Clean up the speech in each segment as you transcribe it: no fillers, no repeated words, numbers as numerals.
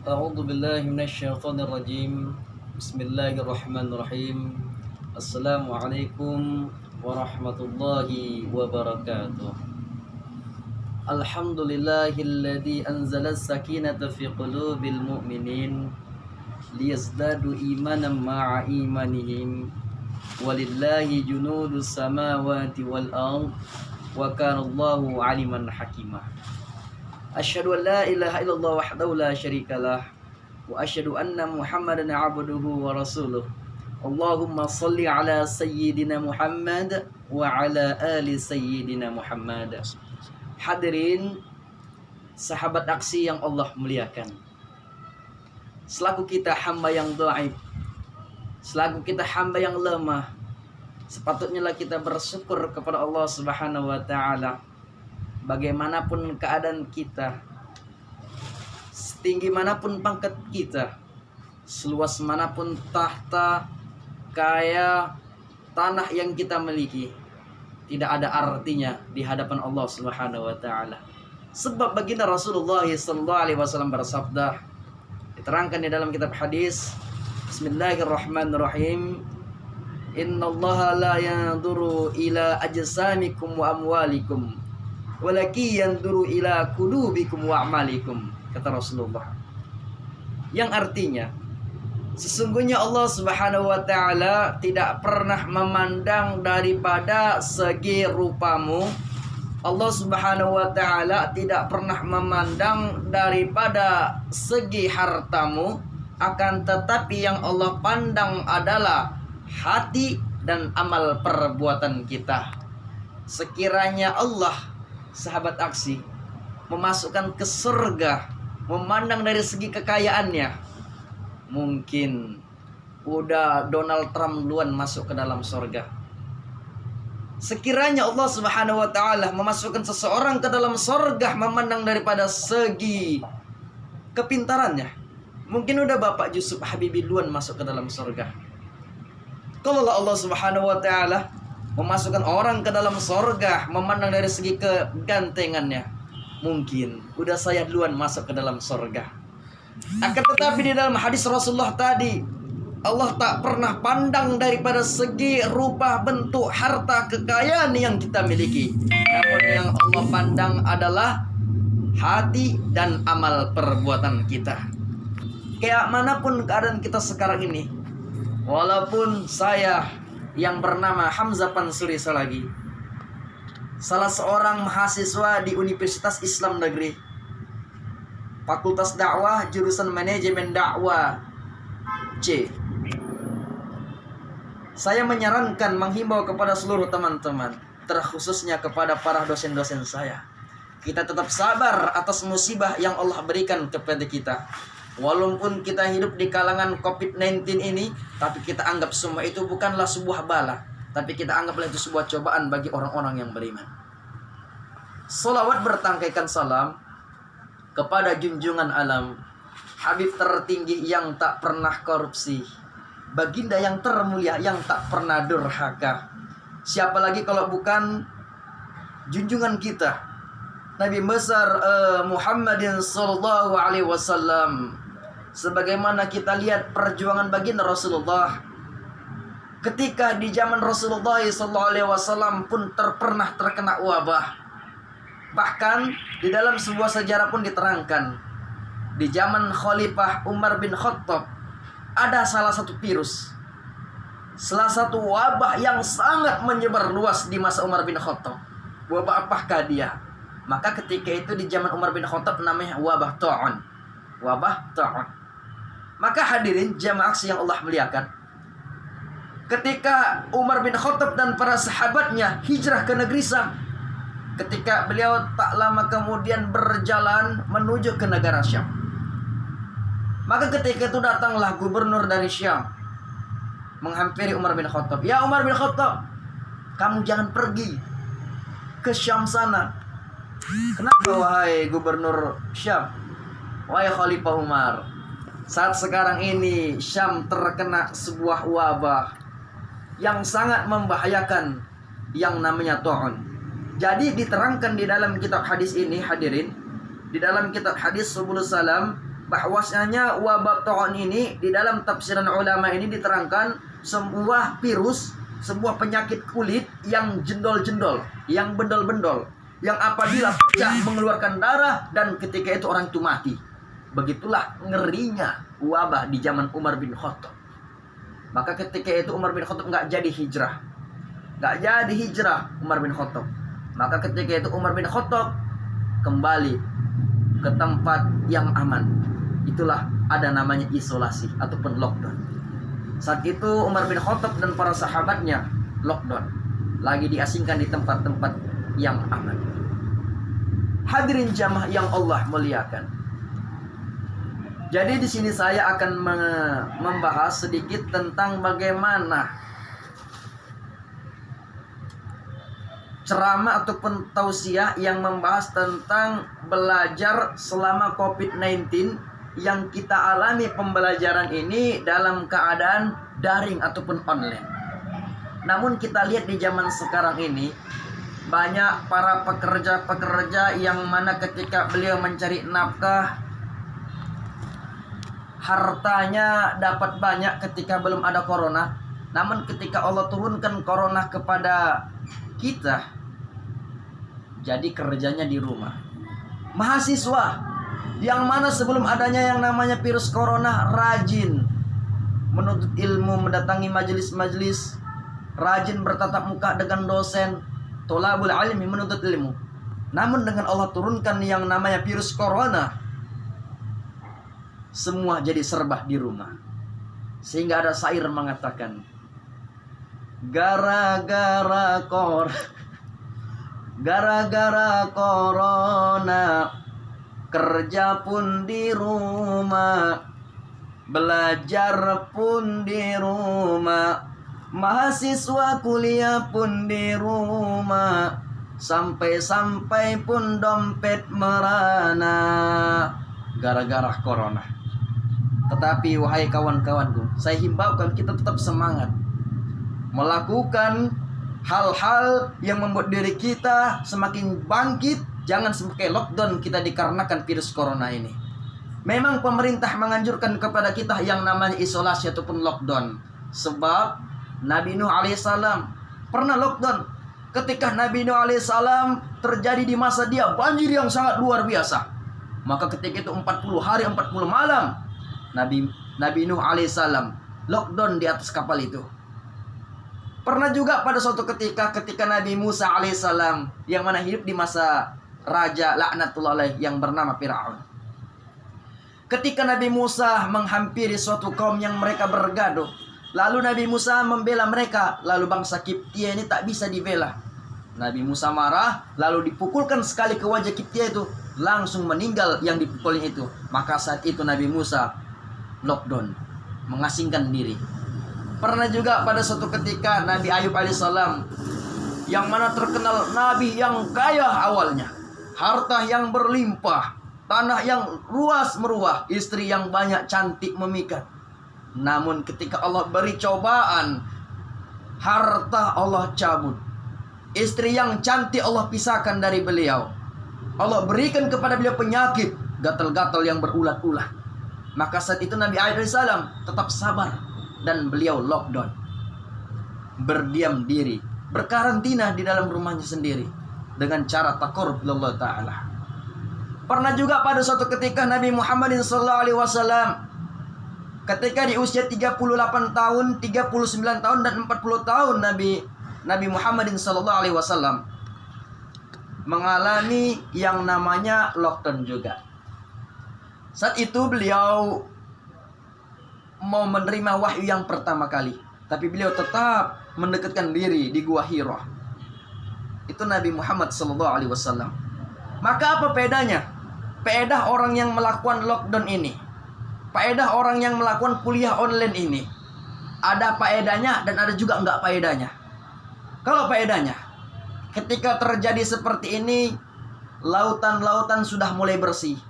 أعوذ بالله من الشيطان الرجيم. بسم الله الرحمن الرحيم. السلام عليكم ورحمة الله وبركاته. الحمد لله الذي أنزل السكينة في قلوب المؤمنين ليزدادوا إيمانا مع إيمانهم ولله جنود السماوات والأرض وكان الله عليما حكيما. أشهد أن لا إله إلا الله وحده لا شريك له وأشهد أن محمدا عبده ورسوله. اللهم صل على سيدنا Muhammad wa ala ali sayyidina Muhammad. Hadirin sahabat aksi yang Allah muliakan, selaku kita hamba yang dhaif, selaku kita hamba yang lemah, sepatutnya kita bersyukur kepada Allah Subhanahu wa taala. Bagaimanapun keadaan kita, setinggi manapun pangkat kita, seluas manapun tahta, kaya, tanah yang kita miliki, tidak ada artinya di hadapan Allah Subhanahu wa taala. Sebab baginda Rasulullah sallallahu alaihi wasallam bersabda, diterangkan di dalam kitab hadis, Bismillahirrahmanirrahim. Innallaha la yanzuru ila ajsamikum wa amwalikum walaki yanzuru ila qulubikum wa a'malikum, kata Rasulullah. Yang artinya, sesungguhnya Allah Subhanahu wa taala tidak pernah memandang daripada segi rupamu. Allah Subhanahu wa taala tidak pernah memandang daripada segi hartamu, akan tetapi yang Allah pandang adalah hati dan amal perbuatan kita. Sekiranya Allah, sahabat aksi, memasukkan ke surga, memandang dari segi kekayaannya, mungkin udah Donald Trump duluan masuk ke dalam surga. Sekiranya Allah Subhanahu wa taala memasukkan seseorang ke dalam surga memandang daripada segi kepintarannya, mungkin udah Bapak Yusuf Habibie duluan masuk ke dalam surga. Kalau Allah Subhanahu wa taala memasukkan orang ke dalam surga memandang dari segi kegantengannya, mungkin udah saya duluan masuk ke dalam surga. Akan tetapi di dalam hadis Rasulullah tadi, Allah tak pernah pandang daripada segi rupa, bentuk, harta, kekayaan yang kita miliki. Namun yang Allah pandang adalah hati dan amal perbuatan kita. Kayak manapun keadaan kita sekarang ini, walaupun saya yang bernama Hamzah Pansuri Salagi, salah seorang mahasiswa di Universitas Islam Negeri, Fakultas Dakwah, jurusan Manajemen Dakwah C. Saya menyarankan, menghimbau kepada seluruh teman-teman, terkhususnya kepada para dosen-dosen saya, kita tetap sabar atas musibah yang Allah berikan kepada kita. Walaupun kita hidup di kalangan COVID-19 ini, tapi kita anggap semua itu bukanlah sebuah bala, tapi kita anggaplah itu sebuah cobaan bagi orang-orang yang beriman. Salawat bertangkaikan salam kepada junjungan alam, Habib tertinggi yang tak pernah korupsi, baginda yang termulia yang tak pernah durhaka. Siapa lagi kalau bukan junjungan kita, Nabi besar Muhammadin sallallahu alaihi wasallam. Sebagaimana kita lihat perjuangan baginda Rasulullah, ketika di zaman Rasulullah sallallahu alaihi wasallam pun pernah terkena wabah. Bahkan di dalam sebuah sejarah pun diterangkan, di zaman Khalifah Umar bin Khattab ada salah satu virus, salah satu wabah yang sangat menyebar luas di masa Umar bin Khattab. Wabah apakah dia? Maka ketika itu di zaman Umar bin Khattab namanya wabah ta'un. Wabah ta'un. Maka hadirin jamaah aksi yang Allah muliakan, ketika Umar bin Khattab dan para sahabatnya hijrah ke negeri Syam, ketika beliau tak lama kemudian berjalan menuju ke negara Syam, maka ketika itu datanglah gubernur dari Syam menghampiri Umar bin Khattab. Ya Umar bin Khattab, kamu jangan pergi ke Syam sana. Kenapa wahai gubernur Syam? Wahai Khalifah Umar, saat sekarang ini Syam terkena sebuah wabah yang sangat membahayakan yang namanya ta'un. Jadi diterangkan di dalam kitab hadis ini, hadirin, di dalam kitab hadis Subul Salam, bahwasanya wabah taun ini di dalam tafsiran ulama ini diterangkan sebuah virus, sebuah penyakit kulit yang jendol-jendol, yang bendol-bendol, yang apabila pecah mengeluarkan darah dan ketika itu orang itu mati. Begitulah ngerinya wabah di zaman Umar bin Khattab. Maka ketika itu Umar bin Khattab nggak jadi hijrah Umar bin Khattab. Maka ketika itu Umar bin Khattab kembali ke tempat yang aman. Itulah ada namanya isolasi ataupun lockdown. Saat itu Umar bin Khattab dan para sahabatnya lockdown, lagi diasingkan di tempat-tempat yang aman. Hadirin jamaah yang Allah muliakan. Jadi di sini saya akan membahas sedikit tentang bagaimana ceramah ataupun tausiah yang membahas tentang belajar selama COVID-19 yang kita alami pembelajaran ini dalam keadaan daring ataupun online. Namun kita lihat di zaman sekarang ini banyak para pekerja-pekerja yang mana ketika beliau mencari nafkah, hartanya dapat banyak ketika belum ada corona. Namun ketika Allah turunkan corona kepada kita, jadi kerjanya di rumah. Mahasiswa yang mana sebelum adanya yang namanya virus corona rajin menuntut ilmu, mendatangi majelis-majelis, rajin bertatap muka dengan dosen, tolabul ilmi, menuntut ilmu. Namun dengan Allah turunkan yang namanya virus corona, semua jadi serba di rumah. Sehingga ada syair mengatakan, gara-gara corona, kerja pun di rumah, belajar pun di rumah, mahasiswa kuliah pun di rumah, sampai-sampai pun dompet merana, gara-gara corona. Tetapi wahai kawan-kawanku, saya himbaukan kita tetap semangat melakukan hal-hal yang membuat diri kita semakin bangkit. Jangan sebagai lockdown kita dikarenakan virus corona ini. Memang pemerintah menganjurkan kepada kita yang namanya isolasi ataupun lockdown. Sebab Nabi Nuh alaihissalam pernah lockdown. Ketika Nabi Nuh alaihissalam terjadi di masa dia banjir yang sangat luar biasa. Maka ketika itu 40 hari 40 malam Nabi Nuh alaihissalam lockdown di atas kapal itu. Pernah juga pada suatu ketika Nabi Musa alaihissalam yang mana hidup di masa Raja laknatullah alaih yang bernama Fir'aun. Ketika Nabi Musa menghampiri suatu kaum yang mereka bergaduh, lalu Nabi Musa membela mereka, lalu bangsa Kiptia ini tak bisa dibela. Nabi Musa marah, lalu dipukulkan sekali ke wajah Kiptia itu, langsung meninggal yang dipukulnya itu. Maka saat itu Nabi Musa lockdown, mengasingkan diri. Pernah juga pada suatu ketika Nabi Ayub alaihissalam yang mana terkenal nabi yang kaya awalnya, harta yang berlimpah, tanah yang luas meruah, istri yang banyak cantik memikat. Namun ketika Allah beri cobaan, harta Allah cabut, istri yang cantik Allah pisahkan dari beliau. Allah berikan kepada beliau penyakit, gatal-gatal yang berulat-ulat. Maka saat itu Nabi Ayub alaihissalam tetap sabar dan beliau lockdown, berdiam diri, berkarantina di dalam rumahnya sendiri dengan cara taqarrub Allah Ta'ala. Pernah juga pada suatu ketika Nabi Muhammad SAW ketika di usia 38 tahun, 39 tahun dan 40 tahun Nabi Muhammad SAW mengalami yang namanya lockdown juga. Saat itu beliau mau menerima wahyu yang pertama kali, tapi beliau tetap mendekatkan diri di Gua Hira. Itu Nabi Muhammad SAW. Maka apa pedanya? Faedah orang yang melakukan lockdown ini, faedah orang yang melakukan kuliah online ini, ada faedahnya dan ada juga enggak faedahnya. Kalau faedahnya, ketika terjadi seperti ini, lautan-lautan sudah mulai bersih.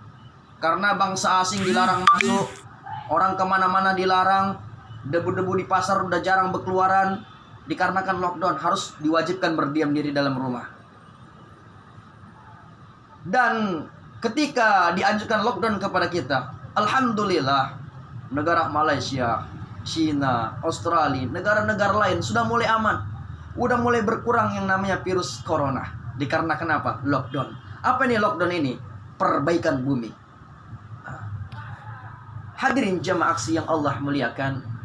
Karena bangsa asing dilarang masuk, orang kemana-mana dilarang, debu-debu di pasar udah jarang berkeluaran, dikarenakan lockdown harus diwajibkan berdiam diri dalam rumah. Dan ketika dianjurkan lockdown kepada kita, Alhamdulillah, negara Malaysia, China, Australia, negara-negara lain sudah mulai aman. Udah mulai berkurang yang namanya virus corona. Dikarenakan apa? Lockdown. Apa nih lockdown ini? Perbaikan bumi. Hadirin jemaah aksi yang Allah muliakan.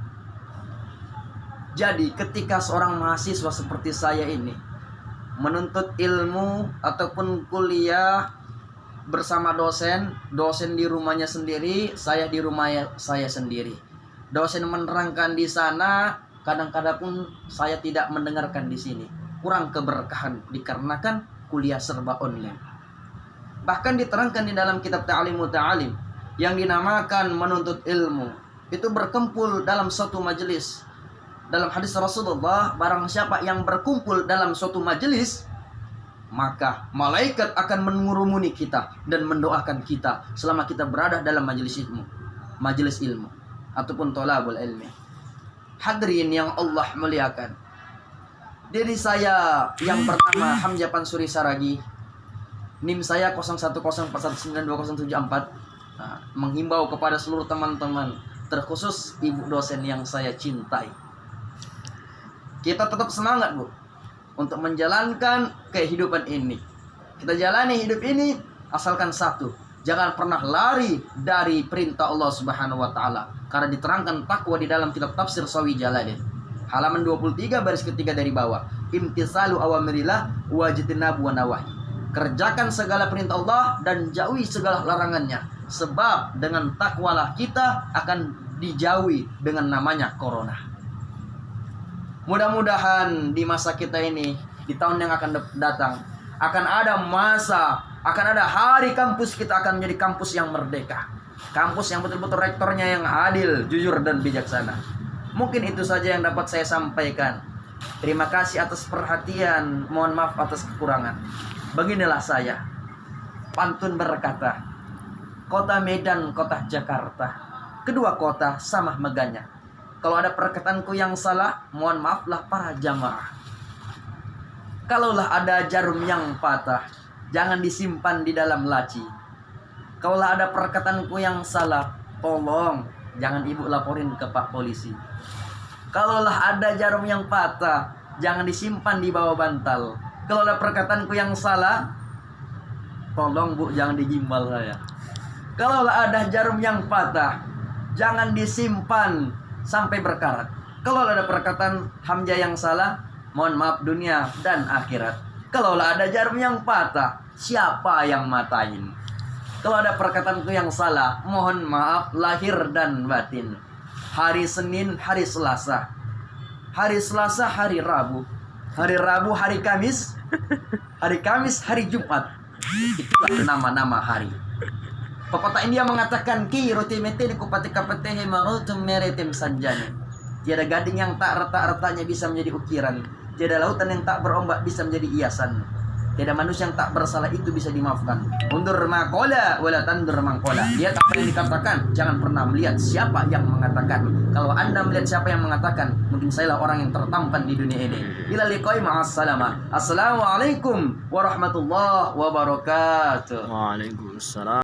Jadi ketika seorang mahasiswa seperti saya ini menuntut ilmu ataupun kuliah bersama dosen di rumahnya sendiri, saya di rumah saya sendiri. Dosen menerangkan di sana, kadang-kadang pun saya tidak mendengarkan di sini. Kurang keberkahan dikarenakan kuliah serba online. Bahkan diterangkan di dalam kitab Ta'limu Ta'alim yang dinamakan menuntut ilmu, itu berkumpul dalam suatu majelis. Dalam hadis Rasulullah, barang siapa yang berkumpul dalam suatu majelis, maka malaikat akan mengurumuni kita dan mendoakan kita selama kita berada dalam majelis ilmu ataupun thalabul ilmi. Hadirin yang Allah muliakan. Diri saya yang bernama Hamzah Pansuri Saragi, NIM saya 0104192074, menghimbau kepada seluruh teman-teman, terkhusus ibu dosen yang saya cintai. Kita tetap semangat, Bu, untuk menjalankan kehidupan ini. Kita jalani hidup ini asalkan satu, jangan pernah lari dari perintah Allah Subhanahu wa taala. Karena diterangkan takwa di dalam kitab tafsir Sawi Jalalain. Halaman 23 baris ketiga dari bawah. Imtisalu awamirillah wajtinabu nawahi. Kerjakan segala perintah Allah dan jauhi segala larangannya. Sebab dengan takwalah kita akan dijauhi dengan namanya corona. Mudah-mudahan di masa kita ini, di tahun yang akan datang, akan ada hari kampus kita akan menjadi kampus yang merdeka. Kampus yang betul-betul rektornya yang adil, jujur, dan bijaksana. Mungkin itu saja yang dapat saya sampaikan. Terima kasih atas perhatian, mohon maaf atas kekurangan. Beginilah saya. Pantun berkata, kota Medan, kota Jakarta, kedua kota sama megahnya. Kalau ada perkataanku yang salah, mohon maaflah para jamaah. Kalaulah ada jarum yang patah, jangan disimpan di dalam laci. Kalaulah ada perkataanku yang salah, tolong jangan ibu laporin ke Pak Polisi. Kalaulah ada jarum yang patah, jangan disimpan di bawah bantal. Kalau ada perkataanku yang salah, tolong Bu jangan digimbal saya. Kalaulah ada jarum yang patah, jangan disimpan sampai berkarat. Kalau ada perkataan Hamzah yang salah, mohon maaf dunia dan akhirat. Kalau ada jarum yang patah, siapa yang matain? Kalau ada perkataanku yang salah, mohon maaf lahir dan batin. Hari Senin, hari Selasa, hari Selasa, hari Rabu, hari Rabu, hari Kamis, hari Kamis, hari Jumat. Itulah nama-nama hari. Pepatah India mengatakan ki roti mete kupati kapetehe marutum meretem sanjane. Tiada gading yang tak retak-retaknya bisa menjadi ukiran. Tiada lautan yang tak berombak bisa menjadi hiasan. Tiada manusia yang tak bersalah itu bisa dimaafkan. Undur makola wala tandur mangkola. Lihat apa yang dikatakan, jangan pernah melihat siapa yang mengatakan. Kalau Anda melihat siapa yang mengatakan, mungkin sayalah orang yang tertampan di dunia ini. Ila liqai ma'assalamah. Assalamualaikum warahmatullahi wabarakatuh. Waalaikumsalam.